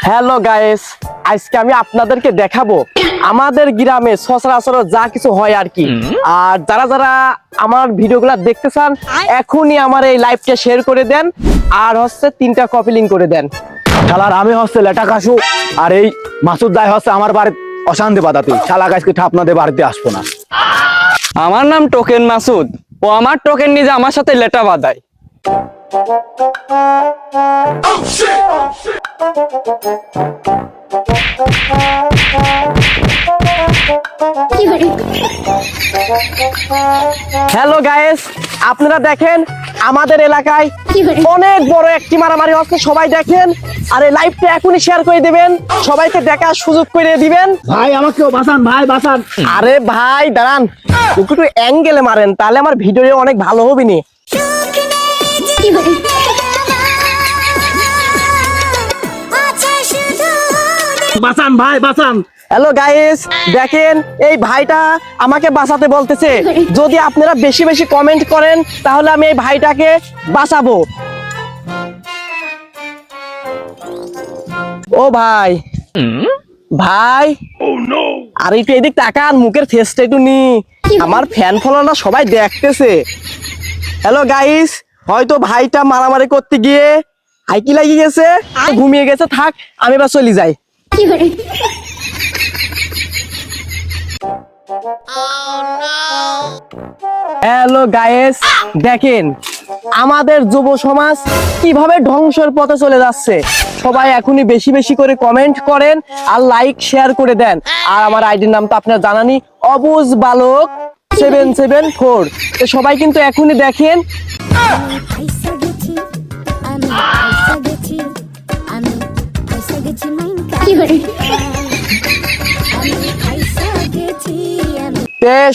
Hello guys, আজকে আমি আপনাদেরকে দেখাবো আমাদের গ্রামে সচরাচর যা কিছু হয় আর কি। আর যারা যারা আমার ভিডিওগুলো দেখতে চান এখনই আমার এই লাইভটা শেয়ার করে দেন, আর হচ্ছে 3টা কপি লিংক করে দেন। শালার আমি হচ্ছে লেটা কাশু, আর এই মাসুদ দাই হচ্ছে আমার বাড়িতে অশান্তি বাদাতে। শালা গাছকে আপনাদের বাড়িতে আসবো না। আমার নাম টোকেন মাসুদ, ও আমার টোকেন নিয়ে যে আমার সাথে লেটা বাঁধায়। হ্যালো গাইস, আপনারা দেখেন আমাদের এলাকায় অনেক বড় একটি মারামারি হচ্ছে, সবাই দেখেন। আর এই লাইভটা এখনই শেয়ার করে দিবেন, সবাইকে দেখার সুযোগ করে দিবেন। ভাই আমাকেও বাঁচান, ভাই বাঁচান। আরে ভাই দাঁড়ান, একটু অ্যাঙ্গেলে মারেন, তাহলে আমার ভিডিও অনেক ভালো হবে নি। বাঁচান ভাই বাঁচান। হ্যালো গাইস, দেখেন এই ভাইটা আমাকে বাঁচাতে বলতেছে। যদি আপনারা বেশি বেশি কমেন্ট করেন তাহলে আমি এই ভাইটাকে বাঁচাবো। ও ভাই ভাই, আর একটু এদিক তাকান, মুখের ফেসটা একটু নি, আমার ফ্যান ফলোয়াররা সবাই দেখতেছে। হ্যালো গাইস, হয়তো ভাইটা মারামারি করতে গিয়ে হাইকি লাগিয়ে গেছে, ঘুমিয়ে গেছে। থাক, আমি এবার চলে যাই। হ্যালো গাইস, দেখেন আমাদের যুব সমাজ কিভাবে ধ্বংসের পথে চলে যাচ্ছে। সবাই এখনই বেশি বেশি করে কমেন্ট করেন আর লাইক শেয়ার করে দেন। আর আমার আইডির নাম তো আপনারা জানানি, অবুজ বালক 774। তো সবাই কিন্তু এখনই দেখেন।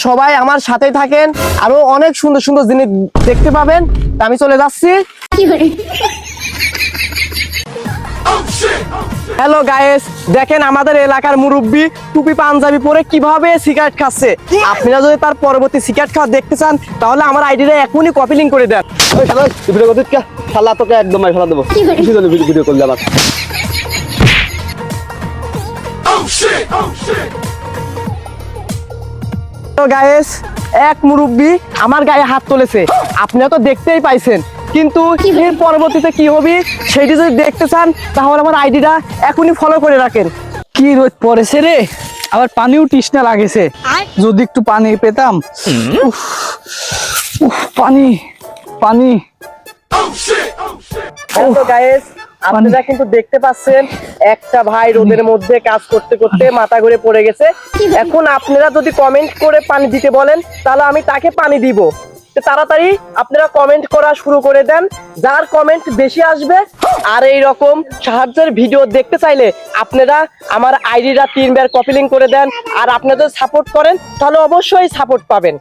সবাই আমার সাথে থাকেন, আরো অনেক সুন্দর সুন্দর জিনিস দেখতে পাবেন। আমি চলে যাচ্ছি। হ্যালো গাইস, দেখেন আমাদের এলাকার মুরব্বী টুপি পাঞ্জাবি পরে কিভাবে সিগারেট খাচ্ছে। আপনারা যদি তার পরবর্তী সিগারেট খাওয়া দেখতে চান তাহলে আমার আইডিটা এখনই কপি লিংক করে দেন। শালা তোকে একদম ফেলা দেবো। ভিডিও করলে আমার গাইস, এক মুরব্বী আমার গায়ে হাত তুলেছে, আপনারা তো দেখতেই পাইছেন। কিন্তু এর পরবর্তীতে কি হবে সেটি যদি দেখতে চান তাহলে আমার আইডিটা এখনই ফলো করে রাখেন। কি রোদ পড়েছে রে, আবার পানিও তৃষ্ণা লাগেছে। যদি একটু পানি পেতাম। উফ, উফ, পানি পানি। হ্যালো গাইস, আপনারা কিন্তু দেখতে পাচ্ছেন একটা ভাই রোদের মধ্যে কাজ করতে করতে মাথা ঘুরে পড়ে গেছে। এখন আপনারা যদি কমেন্ট করে পানি দিতে বলেন তাহলে আমি তাকে পানি দিব। তাড়াতাড়ি আপনারা কমেন্ট করা শুরু করে দেন, যার কমেন্ট বেশি আসবে। আর এই রকম সাহায্যের ভিডিও দেখতে চাইলে আপনারা আমার আইডিটা 3বার কপি লিংক করে দেন। আর আপনাদের সাপোর্ট করেন তাহলে অবশ্যই সাপোর্ট পাবেন।